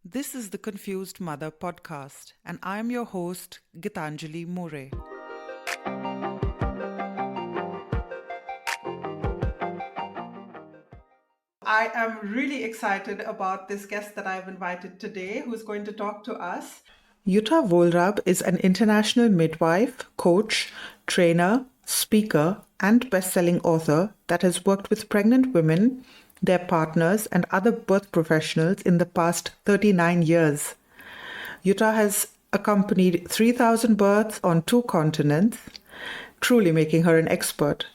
This is the Confused Mother podcast, and I'm your host, Gitanjali More. I am really excited about this guest that I've invited today who's going to talk to us. Jutta Wohlrab is an international midwife, coach, trainer, speaker, and best-selling author that has worked with pregnant women, their partners, and other birth professionals in the past 39 years. Jutta has accompanied 3,000 births on 2 continents, truly making her an expert.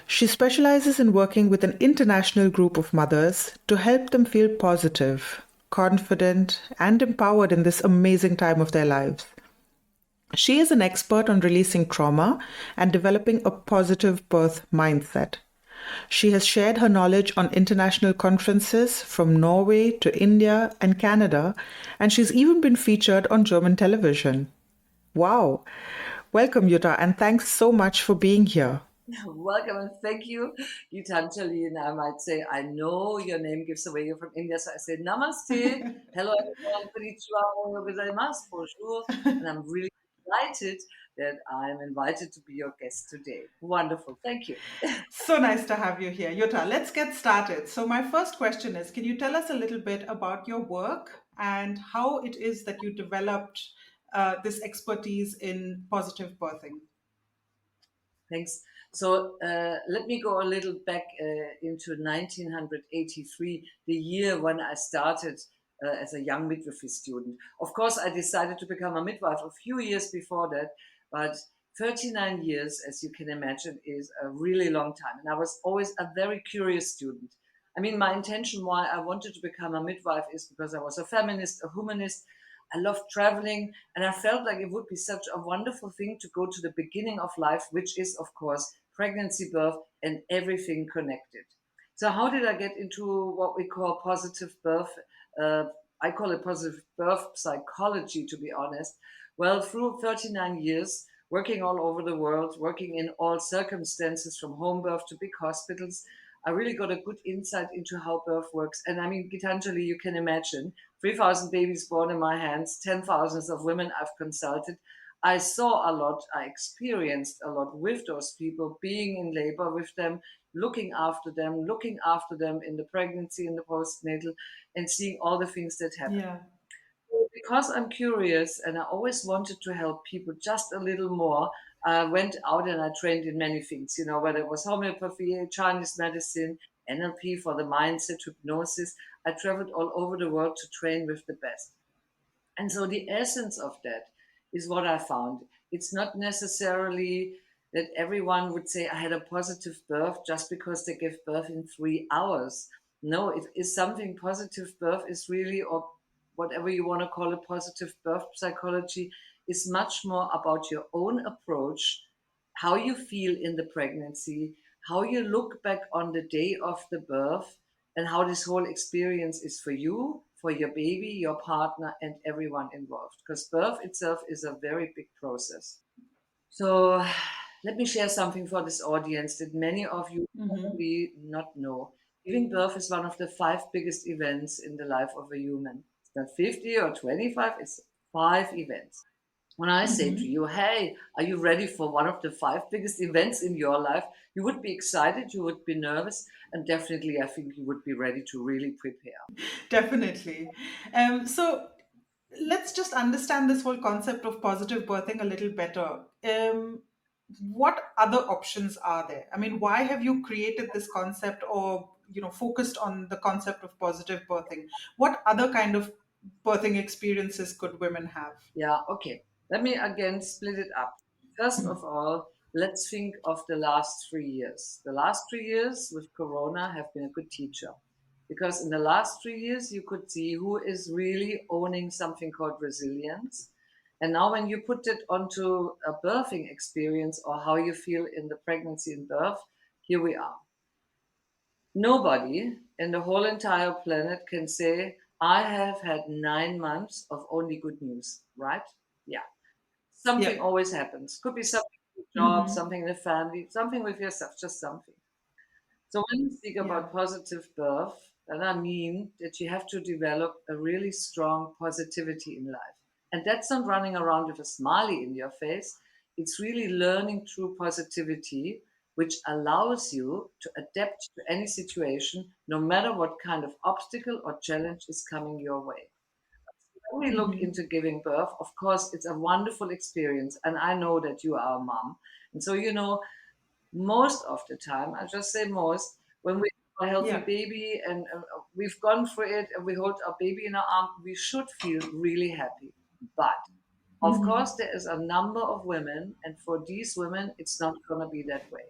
She specializes in working with an international group of mothers to help them feel positive, confident, and empowered in this amazing time of their lives. She is an expert on releasing trauma and developing a positive birth mindset. She has shared her knowledge on international conferences from Norway to India and Canada, and she's even been featured on German television. Wow! Welcome, Jutta, and thanks so much for being here. Welcome and thank you, Gitanjali. And I might say, I know your name gives away you're from India, so I say Namaste. Hello, everyone. Konnichiwa, ohayou gozaimasu, bonjour. And I'm really delighted that I'm invited to be your guest today. Wonderful. Thank you. So nice to have you here. Jutta, let's get started. So, my first question is, can you tell us a little bit about your work and how it is that you developed this expertise in positive birthing? Thanks. So let me go a little back into 1983, the year when I started as a young midwifery student. Of course, I decided to become a midwife a few years before that, but 39 years, as you can imagine, is a really long time. And I was always a very curious student. I mean, my intention why I wanted to become a midwife is because I was a feminist, a humanist. I loved traveling, and I felt like it would be such a wonderful thing to go to the beginning of life, which is, of course, pregnancy, birth, and everything connected. So, how did I get into what we call positive birth? I call it positive birth psychology, to be honest. Well, through 39 years, working all over the world, working in all circumstances from home birth to big hospitals, I really got a good insight into how birth works. And I mean, Gitanjali, you can imagine 3,000 babies born in my hands, 10,000s of women I've consulted. I saw a lot, I experienced a lot with those people, being in labor with them, looking after them in the pregnancy, in the postnatal, and seeing all the things that happen. Yeah. Because I'm curious and I always wanted to help people just a little more, I went out and I trained in many things, whether it was homeopathy, Chinese medicine, NLP for the mindset, hypnosis. I traveled all over the world to train with the best. And so the essence of that is what I found. It's not necessarily that everyone would say, I had a positive birth just because they gave birth in 3 hours. No, it is something positive birth is really, or whatever you want to call it, positive birth psychology is much more about your own approach, how you feel in the pregnancy, how you look back on the day of the birth, and how this whole experience is for you, for your baby, your partner, and everyone involved. Because birth itself is a very big process. So, let me share something for this audience that many of you Mm-hmm. probably not know. Giving birth is one of the five biggest events in the life of a human. It's not 50 or 25, it's five events. When I say to Mm-hmm. you, hey, are you ready for one of the five biggest events in your life? You would be excited, you would be nervous, and definitely I think you would be ready to really prepare. Definitely. So let's just understand this whole concept of positive birthing a little better. What other options are there? I mean, why have you created this concept or, focused on the concept of positive birthing? What other kind of birthing experiences could women have? Yeah, okay. Let me again split it up. First of all, let's think of the last 3 years. The last 3 years with Corona have been a good teacher because in the last 3 years, you could see who is really owning something called resilience. And now, when you put it onto a birthing experience or how you feel in the pregnancy and birth, here we are. Nobody in the whole entire planet can say, I have had 9 months of only good news, right? Yeah. Something Yep. always happens. Could be something with your job, Mm-hmm. something in the family, something with yourself, just something. So when we speak Yeah. about positive birth, then I mean that you have to develop a really strong positivity in life. And that's not running around with a smiley in your face. It's really learning through positivity, which allows you to adapt to any situation, no matter what kind of obstacle or challenge is coming your way. When we look Mm-hmm. into giving birth, of course, it's a wonderful experience. And I know that you are a mom. And so, most of the time, I just say most, when we have a healthy Yeah. baby and we've gone for it and we hold our baby in our arm, we should feel really happy. But of Mm-hmm. course, there is a number of women, and for these women, it's not going to be that way.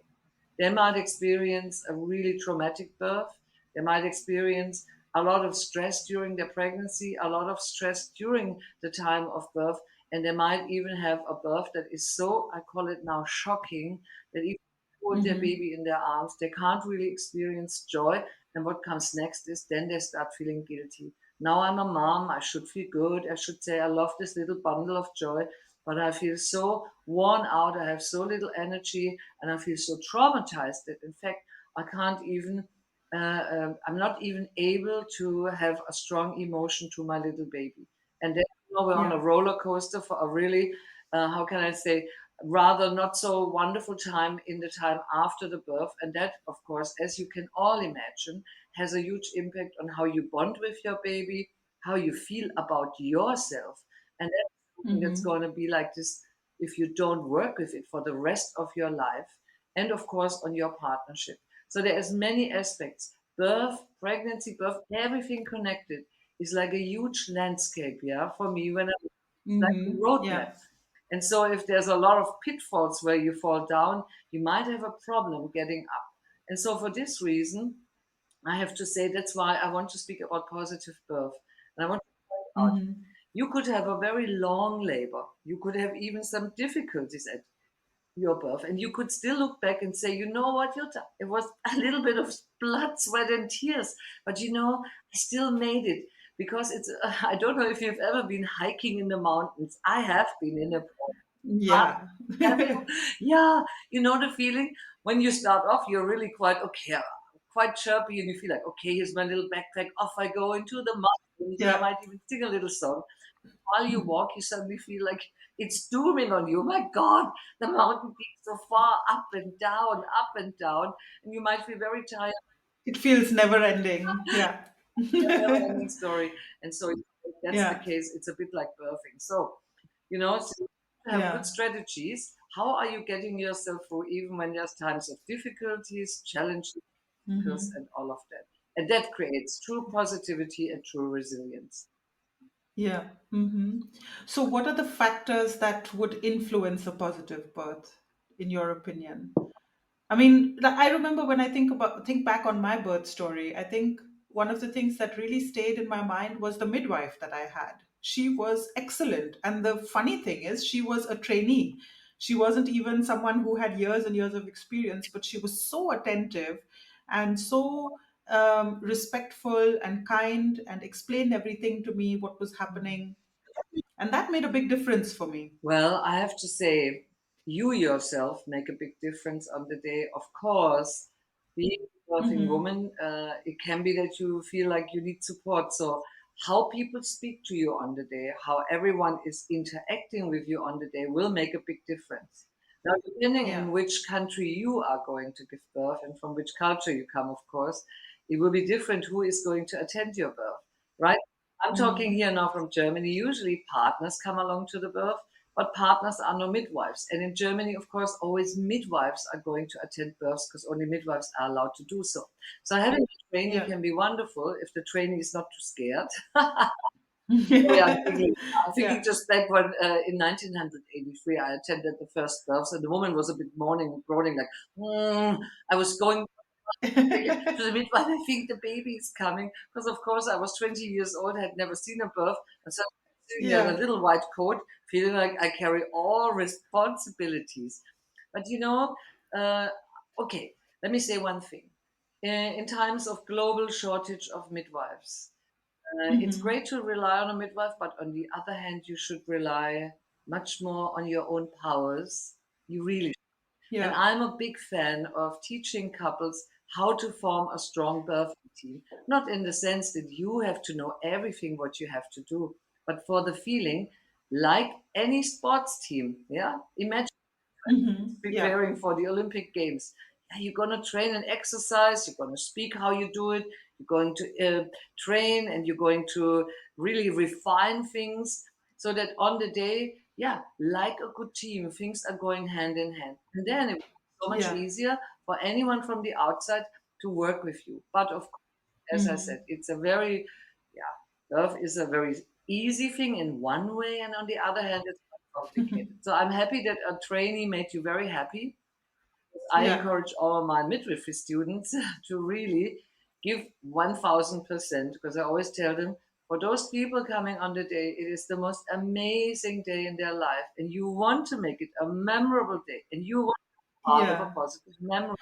They might experience a really traumatic birth. They might experience a lot of stress during their pregnancy, a lot of stress during the time of birth, and they might even have a birth that is so, I call it now, shocking that even hold their Mm-hmm. baby in their arms, they can't really experience joy. And what comes next is then they start feeling guilty. Now I'm a mom, I should feel good. I should say, I love this little bundle of joy, but I feel so worn out. I have so little energy and I feel so traumatized that, in fact, I can't even, I'm not even able to have a strong emotion to my little baby. And then we're on a Yeah. roller coaster for a really, how can I say, rather not so wonderful time in the time after the birth. And that, of course, as you can all imagine, has a huge impact on how you bond with your baby, how you feel about yourself. And that's something that's Mm-hmm. going to be like this if you don't work with it for the rest of your life. And of course, on your partnership. So there's many aspects. Birth, pregnancy, birth, everything connected is like a huge landscape, yeah, for me when I like a Mm-hmm. roadmap. Yeah. And so if there's a lot of pitfalls where you fall down, you might have a problem getting up. And so for this reason, I have to say that's why I want to speak about positive birth. And I want to point out Mm-hmm. you could have a very long labor. You could have even some difficulties at your birth. And you could still look back and say, you know what, Jutta, it was a little bit of blood, sweat, and tears. But I still made it because I don't know if you've ever been hiking in the mountains. I have been in a Yeah. have you? Yeah, you know the feeling when you start off, you're really quite chirpy, and you feel like, okay, here's my little backpack. Off I go into the mountains, and I Yeah. might even sing a little song. While you walk, you suddenly feel like it's dooming on you. My God, the mountain peaks so far up and down, and you might feel very tired. It feels never ending. Yeah. A never-ending story. And so if that's the Yeah. case, it's a bit like birthing. So, so you have good Yeah. strategies. How are you getting yourself through even when there's times of difficulties, challenges, Mm-hmm. and all of that? And that creates true positivity and true resilience. Yeah. Mm-hmm. So, what are the factors that would influence a positive birth, in your opinion? I mean, I remember when I think back on my birth story, I think one of the things that really stayed in my mind was the midwife that I had. She was excellent. And the funny thing is, she was a trainee. She wasn't even someone who had years and years of experience, but she was so attentive and so respectful and kind and explained everything to me, what was happening. And that made a big difference for me. Well, I have to say, you yourself make a big difference on the day. Of course, being a working Hmm. woman, it can be that you feel like you need support. So, how people speak to you on the day, how everyone is interacting with you on the day will make a big difference. Now, depending in Yeah. which country you are going to give birth and from which culture you come, of course, it will be different who is going to attend your birth, right? I'm talking Hmm. here now from Germany. Usually, partners come along to the birth, but partners are no midwives. And in Germany, of course, always midwives are going to attend births because only midwives are allowed to do so. So having a trainee Yeah. can be wonderful if the trainee is not too scared. Sorry, I'm thinking Yeah. just back when in 1983 I attended the first births, and the woman was a bit moaning, groaning like, I was going to the midwife. I think the baby is coming because, of course, I was 20 years old, had never seen a birth, and so I'm sitting there in a Yeah. little white coat, feeling like I carry all responsibilities. But uh, okay, let me say one thing. In times of global shortage of midwives, it's Hmm. great to rely on a midwife, but on the other hand, you should rely much more on your own powers. You really and Yeah. I'm a big fan of teaching couples how to form a strong birth team. Not in the sense that you have to know everything what you have to do, but for the feeling, like any sports team. Yeah, imagine Yeah. preparing for the Olympic Games. Yeah, you're going to train and exercise, you're going to speak how you do it, you're going to train, and you're going to really refine things so that on the day, yeah, like a good team, things are going hand in hand. And then it's so much Yeah. easier for anyone from the outside to work with you. But of course, as I said, it's a very, yeah, love is a very easy thing in one way, and on the other hand, it's quite complicated. So I'm happy that a trainee made you very happy. I Yeah. encourage all my midwifery students to really give 1000%, because I always tell them, for those people coming on the day, it is the most amazing day in their life, and you want to make it a memorable day, and you want to be part of a Yeah. positive memory.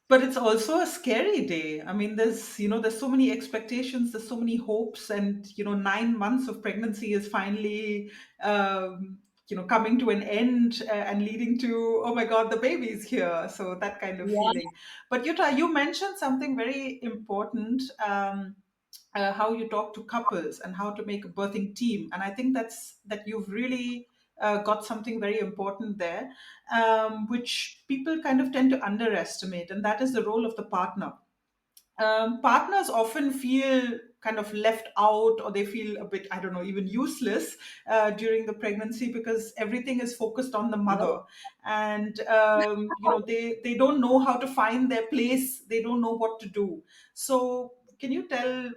But it's also a scary day. I mean, there's so many expectations, there's so many hopes, and 9 months of pregnancy is finally, coming to an end, and leading to, oh my God, the baby's here. So that kind of Yeah, feeling. But Yuta, you mentioned something very important. How you talk to couples and how to make a birthing team, and I think that you've really got something very important there, which people kind of tend to underestimate, and that is the role of the partner. Partners often feel kind of left out, or they feel a bit, I don't know, even useless during the pregnancy, because everything is focused on the no. mother. And they don't know how to find their place, they don't know what to do. So can you tell,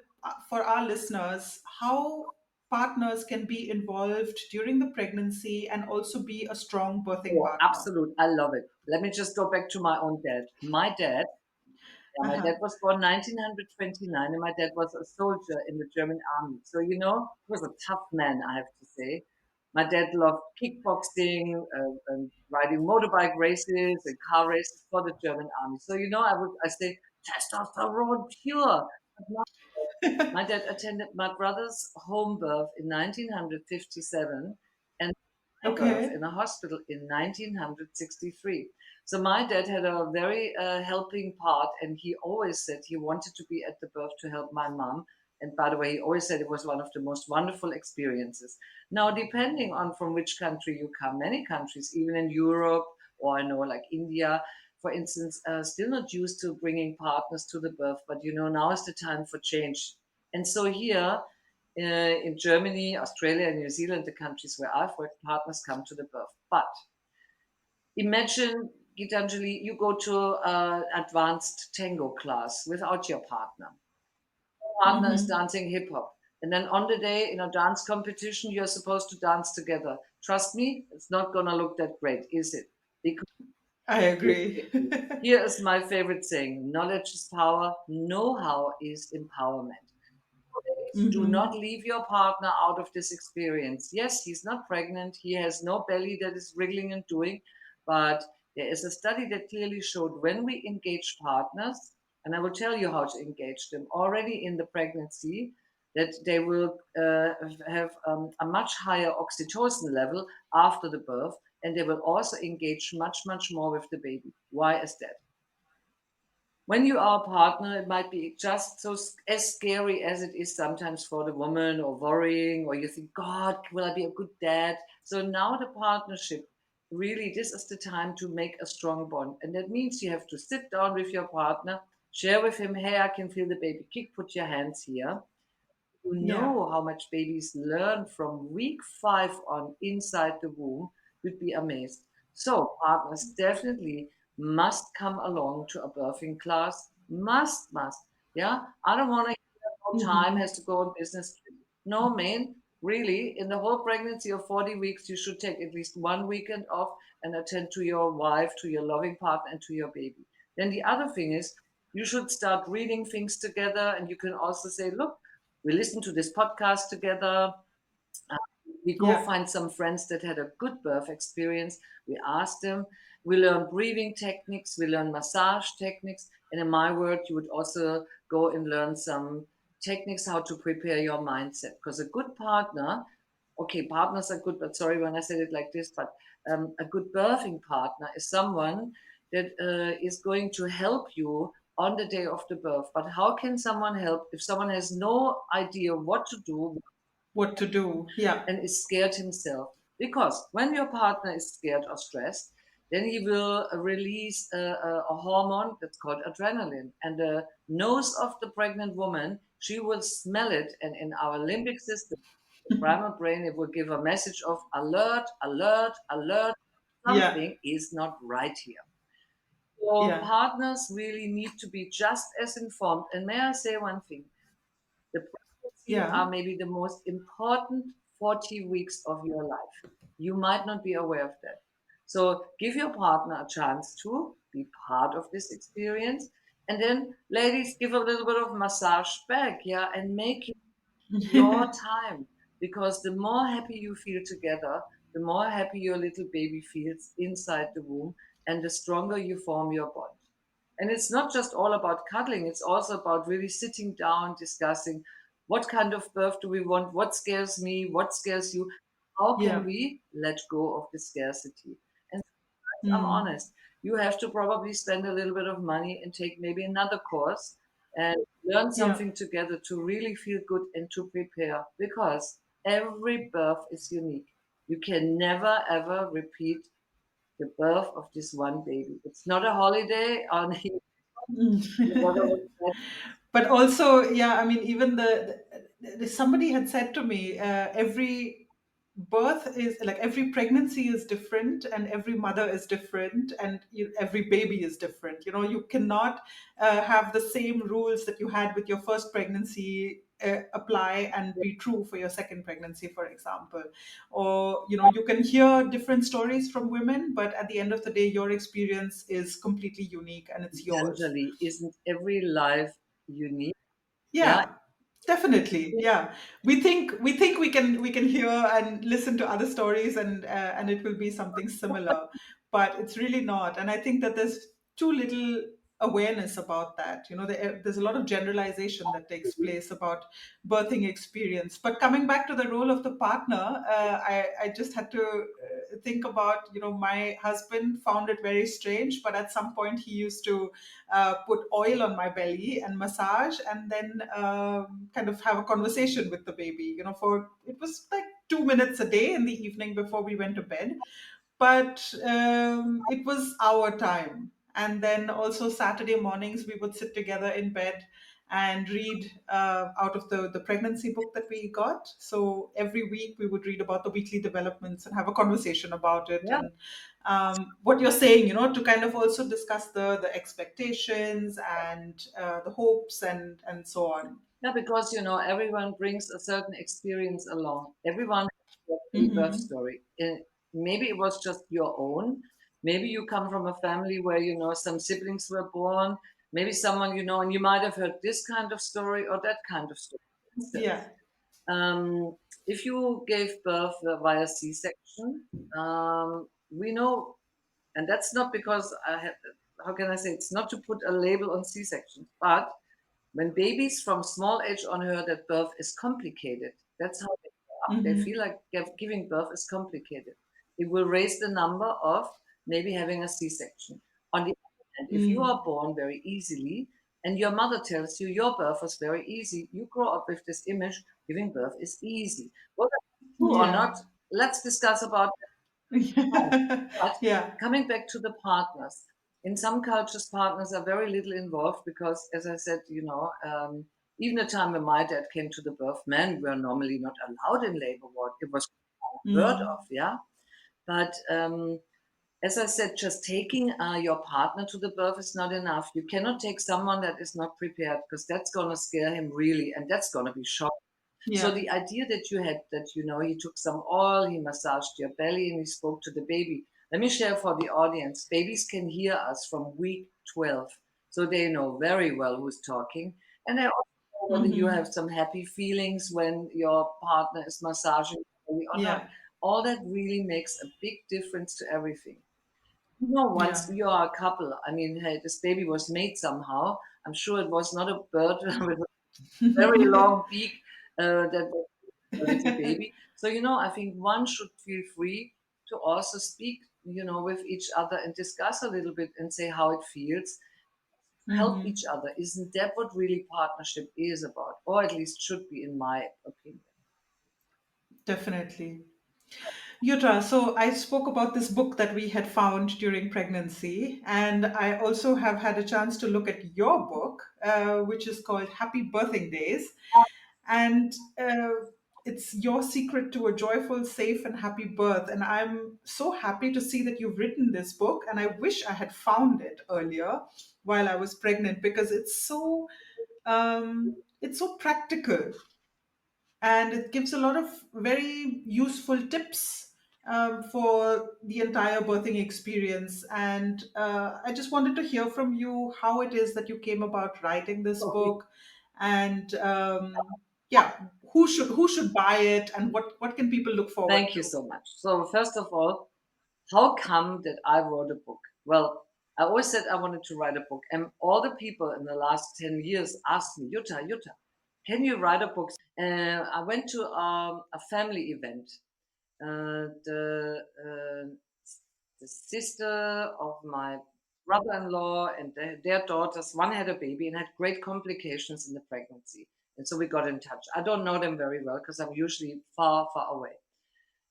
for our listeners, how partners can be involved during the pregnancy and also be a strong birthing Oh, partner? absolute. I love it. Let me just go back to my own dad. My dad Uh-huh. was born 1929, and my dad was a soldier in the German army. So, he was a tough man, I have to say. My dad loved kickboxing, and riding motorbike races and car races for the German army. So, I say testosterone pure. But my dad attended my brother's home birth in 1957 and my birth Okay. in a hospital in 1963. So my dad had a very helping part, and he always said he wanted to be at the birth to help my mom. And by the way, he always said it was one of the most wonderful experiences. Now, depending on from which country you come, many countries, even in Europe, or I know like India, for instance, still not used to bringing partners to the birth. But now is the time for change. And so here in Germany, Australia, and New Zealand, the countries where I've worked, partners come to the birth. But imagine, Gitanjali, you go to an advanced tango class without your partner. Your partner is Hmm. dancing hip hop. And then on the day in a dance competition, you're supposed to dance together. Trust me, it's not going to look that great, is it? Because I agree. here is my favorite saying: knowledge is power, know how is empowerment. Do not Hmm. leave your partner out of this experience. Yes, he's not pregnant. He has no belly that is wriggling and doing. But there is a study that clearly showed when we engage partners, and I will tell you how to engage them already in the pregnancy, that they will have a much higher oxytocin level after the birth, and they will also engage much, much more with the baby. Why is that? When you are a partner, it might be just as scary as it is sometimes for the woman, or worrying, or you think, God, will I be a good dad? So now the partnership, really, this is the time to make a strong bond. And that means you have to sit down with your partner, share with him, hey, I can feel the baby kick, put your hands here. You Yeah. know how much babies learn from week 5 on inside the womb, you'd be amazed. So, partners definitely must come along to a birthing class. Must. Yeah, I don't want to hear no time Hmm. has to go on business trip. No, man, really, in the whole pregnancy of 40 weeks, you should take at least one weekend off and attend to your wife, to your loving partner, and to your baby. Then the other thing is, you should start reading things together, and you can also say, look, we listen to this podcast together. Uh, we go Yeah. find some friends that had a good birth experience. We ask them. We learn breathing techniques. We learn massage techniques. And in my work, you would also go and learn some techniques how to prepare your mindset. Because a good partner, okay, partners are good, but sorry when I said it like this, but a good birthing partner is someone that is going to help you on the day of the birth. But how can someone help if someone has no idea what to do What to do? Yeah. and is scared himself? Because when your partner is scared or stressed, then he will release a hormone that's called adrenaline. And the nose of the pregnant woman, she will smell it. And in our limbic system, the primal brain, it will give a message of alert, alert, alert. Yeah. Something is not right here. So Yeah. partners really need to be just as informed. And may I say one thing? The pregnancy Yeah. are maybe the most important 40 weeks of your life. You might not be aware of that. So give your partner a chance to be part of this experience. And then, ladies, give a little bit of massage back, yeah, and make it your time. Because the more happy you feel together, the more happy your little baby feels inside the womb, and the stronger you form your bond. And it's not just all about cuddling, it's also about really sitting down, discussing what kind of birth do we want, what scares me, what scares you, how can Yeah. we let go of the scarcity. And I'm Mm. honest, you have to probably spend a little bit of money and take maybe another course and learn Yeah. something together to really feel good and to prepare, because every birth is unique. You can never ever repeat the birth of this one baby. It's not a holiday on But also, yeah, I mean, even somebody had said to me, every birth is like every pregnancy is different, and every mother is different, and every baby is different. You cannot have the same rules that you had with your first pregnancy apply and be true for your second pregnancy, for example. Or you can hear different stories from women, but at the end of the day, your experience is completely unique and it's yours. Anjali, isn't every life unique? Yeah, Yeah, definitely. Yeah, we think we can hear and listen to other stories, and it will be something similar, but it's really not. And I think that there's too little awareness about that. There's a lot of generalization that takes place about birthing experience. But coming back to the role of the partner, I just had to think about, my husband found it very strange, but at some point he used to put oil on my belly and massage, and then kind of have a conversation with the baby. For it was like 2 minutes a day in the evening before we went to bed, but it was our time. And then also Saturday mornings we would sit together in bed and read out of the pregnancy book that we got. So every week we would read about the weekly developments and have a conversation about it. yeah. And what you're saying, to kind of also discuss the expectations and the hopes and so on. Yeah, because everyone brings a certain experience along. Everyone has a birth Hmm. story. Maybe it was just your own. Maybe you come from a family where some siblings were born. Maybe someone and you might have heard this kind of story or that kind of story. For instance, Yeah. um, if you gave birth via C-section, we know, and that's not because I have. How can I say? It's not to put a label on C-section, but when babies from small age on heard that birth is complicated, that's how they grow up. They Hmm. feel like giving birth is complicated. It will raise the number of maybe having a C-section. On the other hand, if you Mm. are born very easily and your mother tells you your birth was very easy, you grow up with this image giving birth is easy. Whether it's true or Yeah. not, let's discuss about that. But Yeah. coming back to the partners, in some cultures, partners are very little involved because, as I said, even the time when my dad came to the birth, men were normally not allowed in labor ward. It was unheard of, Mm. yeah. But as I said, just taking your partner to the birth is not enough. You cannot take someone that is not prepared because that's going to scare him really, and that's going to be shocking. So Yeah. the idea that you had that he took some oil, he massaged your belly, and he spoke to the baby. Let me share for the audience. Babies can hear us from week 12, so they know very well who's talking, and they also know whether you have Hmm. some happy feelings when your partner is massaging your belly or not. Yeah. All that really makes a big difference to everything. Once Yeah. you are a couple, I mean, hey, this baby was made somehow. I'm sure it was not a bird with very long beak that was a little baby. So, I think one should feel free to also speak, with each other and discuss a little bit and say how it feels. help each other. Isn't that what really partnership is about? Or at least should be, in my opinion. Definitely. Jutta, so I spoke about this book that we had found during pregnancy, and I also have had a chance to look at your book, which is called Happy Birthing Days. And it's your secret to a joyful, safe, and happy birth. And I'm so happy to see that you've written this book. And I wish I had found it earlier while I was pregnant because it's so practical and it gives a lot of very useful tips for the entire birthing experience. And I just wanted to hear from you how it is that you came about writing this Okay. book, and yeah, who should buy it, and what can people look forward Thank you to? so much. So, first of all, how come that I wrote a book? Well, I always said I wanted to write a book, and all the people in the last 10 years asked me, Jutta, can you write a book? I went to a family event. The sister of my brother-in-law and their daughters, one had a baby and had great complications in the pregnancy. And so we got in touch. I don't know them very well because I'm usually far, far away.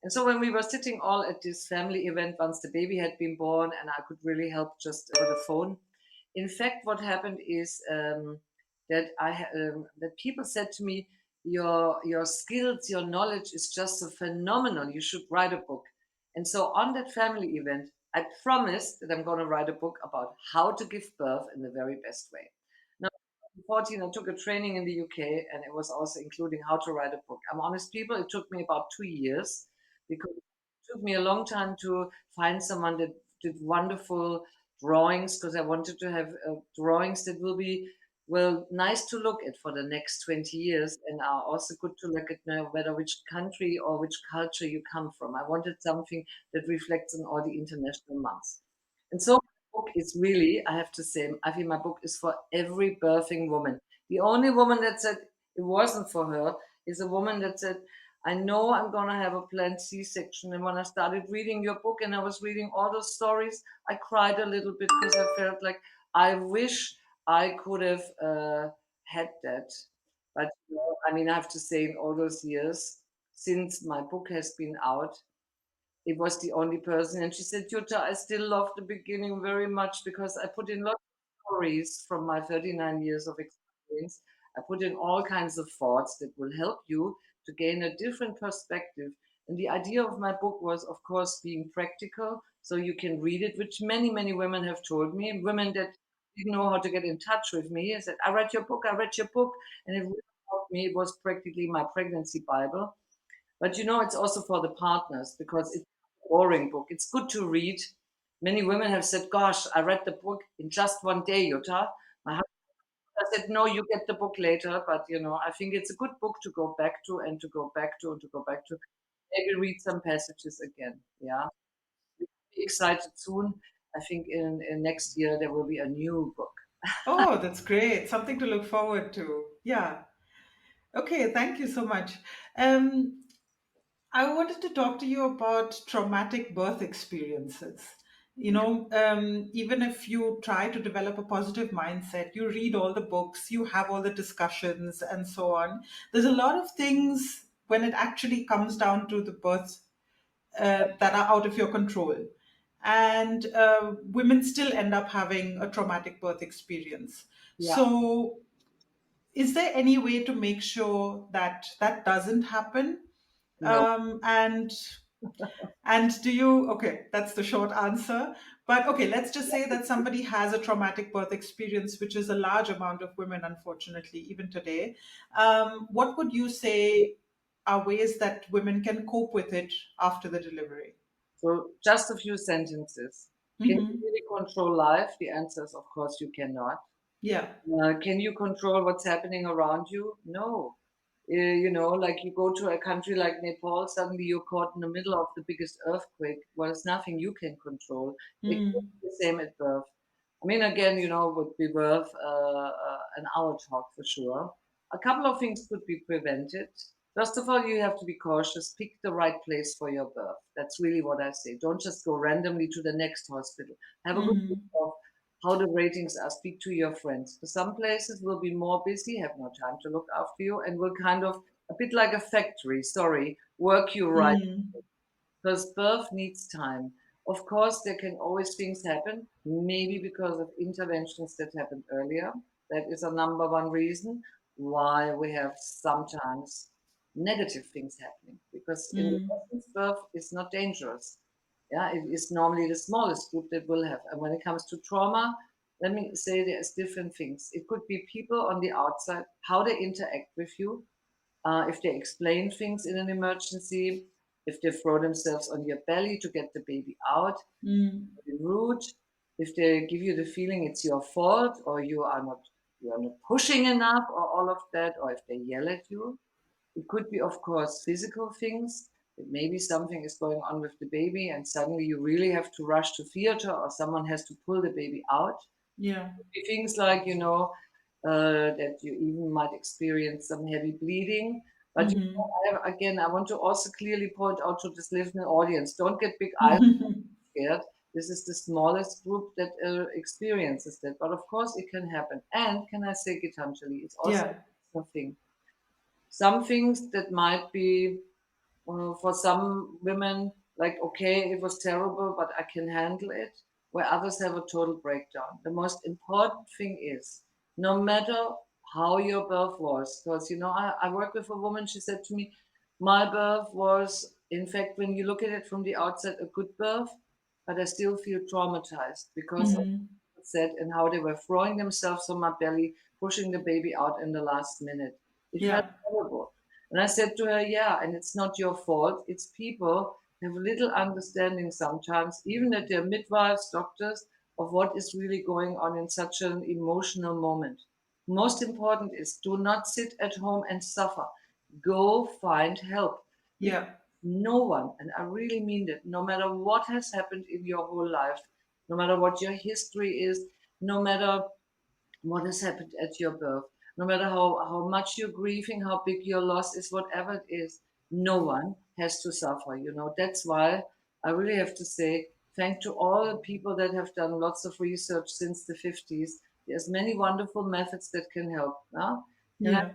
And so when we were sitting all at this family event, once the baby had been born, and I could really help just over the phone. In fact, what happened is that people said to me, "Your skills, your knowledge is just so phenomenal. You should write a book." And so on that family event, I promised that I'm going to write a book about how to give birth in the very best way. Now, 14, I took a training in the UK, and it was also including how to write a book. I'm honest, people, it took me about 2 years because it took me a long time to find someone that did wonderful drawings because I wanted to have drawings that will be well nice to look at for the next 20 years and are also good to look at no matter which country or which culture you come from. I wanted something that reflects on all the international months. And so my book is really, I have to say, I think my book is for every birthing woman. The only woman that said it wasn't for her is a woman that said, I know I'm going to have a planned C-section. And when I started reading your book and I was reading all those stories, I cried a little bit because I felt like I wish I could have had that. But I mean, I have to say, in all those years since my book has been out, it was the only person. And she said, Jutta, I still love the beginning very much because I put in lots of stories from my 39 years of experience. I put in all kinds of thoughts that will help you to gain a different perspective. And the idea of my book was, of course, being practical so you can read it, which many, many women have told me. Women that didn't know how to get in touch with me and said, I read your book, I read your book. And it really helped me. It was practically my pregnancy Bible. But it's also for the partners because it's a boring book. It's good to read. Many women have said, "Gosh, I read the book in just one day, Jutta." My husband said, "No, you get the book later." But I think it's a good book to go back to and to go back to and to go back to. Maybe read some passages again. Yeah, be excited soon. I think in next year there will be a new book. Oh, that's great, something to look forward to. Yeah. Okay, thank you so much. um I wanted to talk to you about traumatic birth experiences. Even if you try to develop a positive mindset, you read all the books, you have all the discussions, and so on. There's a lot of things when it actually comes down to the birth that are out of your control. And women still end up having a traumatic birth experience. Yeah. So, is there any way to make sure that that doesn't happen? No. And do you, okay, that's the short answer. But okay, let's just say that somebody has a traumatic birth experience, which is a large amount of women, unfortunately, even today. What would you say are ways that women can cope with it after the delivery? So just a few sentences. Can you Hmm. really control life? The answer is, of course, you cannot. Yeah. Can you control what's happening around you? No. Like you go to a country like Nepal, suddenly you're caught in the middle of the biggest earthquake. Well, it's nothing you can control. It could Mm. be the same at birth. I mean, again, would be worth an hour talk for sure. A couple of things could be prevented. First of all, you have to be cautious. Pick the right place for your birth. That's really what I say. Don't just go randomly to the next hospital. Have a good look how the ratings are. Speak to your friends. Some places will be more busy, have no time to look after you, and will kind of a bit like a factory. Sorry, work you right Mm. because birth needs time. Of course, there can always things happen, maybe because of interventions that happened earlier. That is a number one reason why we have sometimes negative things happening. Because in the Mm. essence, birth is not dangerous. Yeah, it is normally the smallest group that will have. And when it comes to trauma, let me say there's different things. It could be people on the outside, how they interact with you, if they explain things in an emergency, if they throw themselves on your belly to get the baby out, Mm. rude, if they give you the feeling it's your fault or you are not pushing enough or all of that, or if they yell at you. It could be, of course, physical things. That maybe something is going on with the baby and suddenly you really have to rush to theater or someone has to pull the baby out. Yeah. Things like, that you even might experience some heavy bleeding. But Mm-hmm. again, I want to also clearly point out to this listening audience, don't get big eyes scared. This is the smallest group that experiences that. But of course, it can happen. And can I say, Gitanjali, it's also Yeah. something. Some things that might be for some women, like, okay, it was terrible, but I can handle it, where others have a total breakdown. The most important thing is no matter how your birth was, because, I work with a woman, she said to me, my birth was, in fact, when you look at it from the outside, a good birth, but I still feel traumatized because of Mm-hmm. what it said and how they were throwing themselves on my belly, pushing the baby out in the last minute. It felt Yeah. horrible. And I said to her, yeah, and it's not your fault. It's people have little understanding sometimes, even that they're midwives, doctors, of what is really going on in such an emotional moment. Most important is do not sit at home and suffer. Go find help. Because Yeah. no one, and I really mean that, no matter what has happened in your whole life, no matter what your history is, no matter what has happened at your birth. No matter how much you're grieving, how big your loss is, whatever it is, no one has to suffer. That's why I really have to say thank to all the people that have done lots of research since the 50s. There's many wonderful methods that can help. Now, can I, Yeah.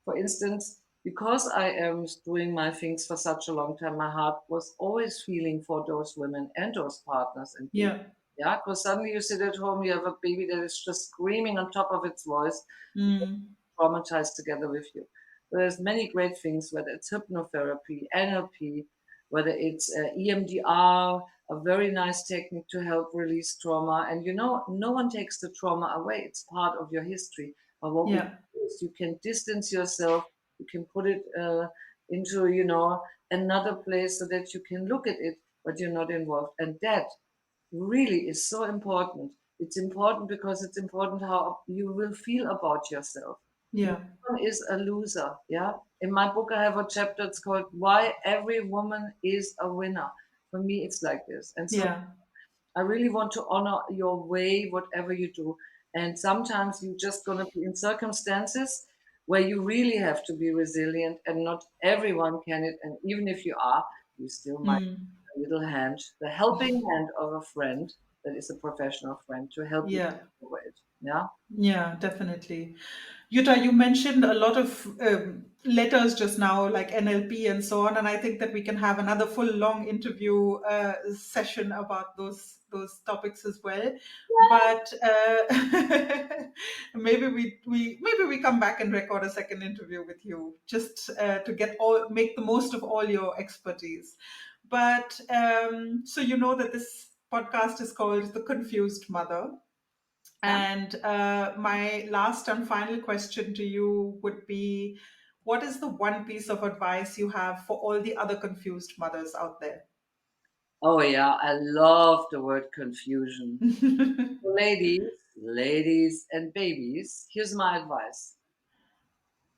for instance, because I am doing my things for such a long time, my heart was always feeling for those women and those partners and babies. Yeah. Yeah, because suddenly you sit at home, you have a baby that is just screaming on top of its voice, Mm. traumatized together with you. There's many great things, whether it's hypnotherapy, NLP, whether it's EMDR, a very nice technique to help release trauma. And no one takes the trauma away; it's part of your history. But what we Yeah. do is you can distance yourself, you can put it into another place so that you can look at it, but you're not involved. And that really is so important. It's important because it's important how you will feel about yourself. No Yeah. one is a loser. Yeah. In my book, I have a chapter. It's called "Why Every Woman Is a Winner." For me, it's like this. And so Yeah. I really want to honor your way, whatever you do. And sometimes you're just going to be in circumstances where you really have to be resilient, and not everyone can it. And even if you are, you still might Mm. need a little hand, the helping hand of a friend that is a professional friend to help you Yeah. over it. Yeah. Yeah, definitely. Yuta, you mentioned a lot of letters just now, like NLP and so on, and I think that we can have another full long interview session about those topics as well. But maybe we come back and record a second interview with you, just to make the most of all your expertise. But so you know that this podcast is called The Confused Mother. Yeah. And my last and final question to you would be, what is the one piece of advice you have for all the other confused mothers out there? Oh, yeah. I love the word confusion. Ladies and babies, here's my advice.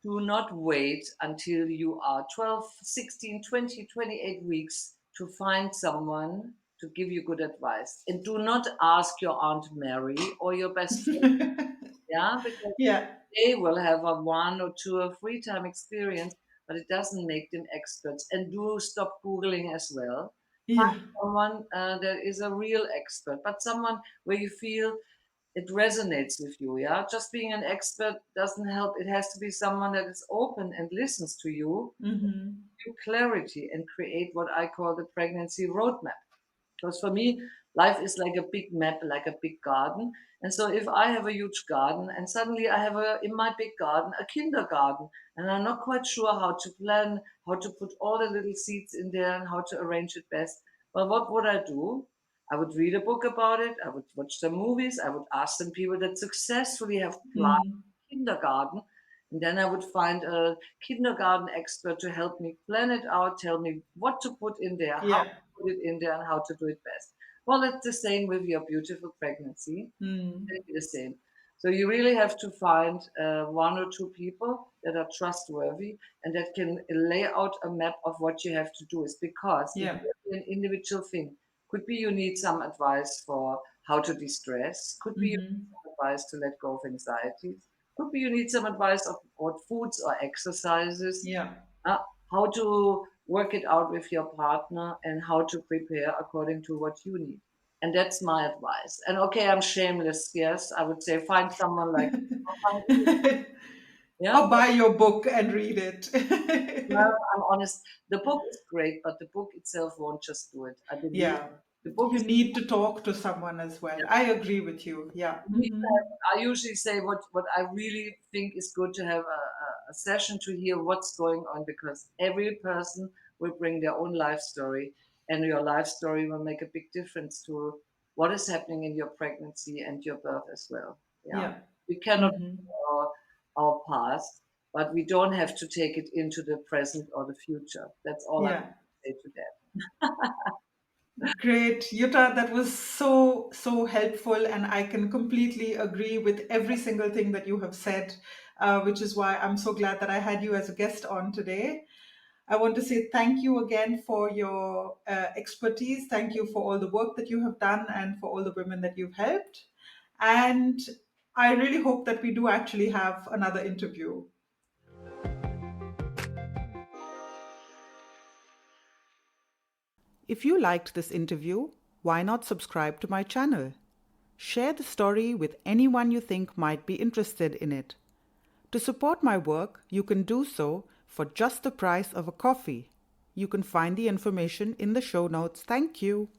Do not wait until you are 12, 16, 20, 28 weeks to find someone to give you good advice. And do not ask your Aunt Mary or your best friend, yeah, because Yeah, they will have a 1 or 2 or 3 time experience, but it doesn't make them experts. And do stop Googling as well. Find yeah, someone that is a real expert, but someone where you feel it resonates with you. Yeah, just being an expert doesn't help. It has to be someone that is open and listens to you, Mm-hmm. give clarity, and create what I call the pregnancy roadmap. Because for me, life is like a big map, like a big garden. And so if I have a huge garden and suddenly I have in my big garden a kindergarten, and I'm not quite sure how to plan, how to put all the little seeds in there and how to arrange it best, well, what would I do? I would read a book about it. I would watch some movies. I would ask some people that successfully have planted Mm. kindergarten. And then I would find a kindergarten expert to help me plan it out, tell me what to put in there, how Yeah. to put it in there, and how to do it best. Well, it's the same with your beautiful pregnancy. Mm. It'll be the same. So you really have to find one or two people that are trustworthy and that can lay out a map of what you have to do. Is because it Yeah. will be an individual thing. Could be you need some advice for how to de-stress. Could be you need Mm-hmm. some advice to let go of anxieties. Could be you need some advice of what foods or exercises, Yeah. uh, how to work it out with your partner, and how to prepare according to what you need. And that's my advice. And okay, I'm shameless. Yes, I would say find someone like, yeah. Or buy your book and read Well, it. I'm honest. The book is great, but the book itself won't just do it. I believe Yeah. the book You is. need to talk to someone as well. I agree with you. Yeah. You need to Mm-hmm. I usually say what I really think is good to have a session to hear what's going on, because every person will bring their own life story, and your life story will make a big difference to what is happening in your pregnancy and your birth as well. Yeah, Yeah. we cannot Mm-hmm. change our past, but we don't have to take it into the present or the future. That's all I Yeah. can say to that. Great, Jutta, that was so helpful, and I can completely agree with every single thing that you have said, which is why I'm so glad that I had you as a guest on today. I want to say thank you again for your expertise. Thank you for all the work that you have done and for all the women that you've helped. And I really hope that we do actually have another interview. If you liked this interview, why not subscribe to my channel? Share the story with anyone you think might be interested in it. To support my work, you can do so for just the price of a coffee. You can find the information in the show notes. Thank you.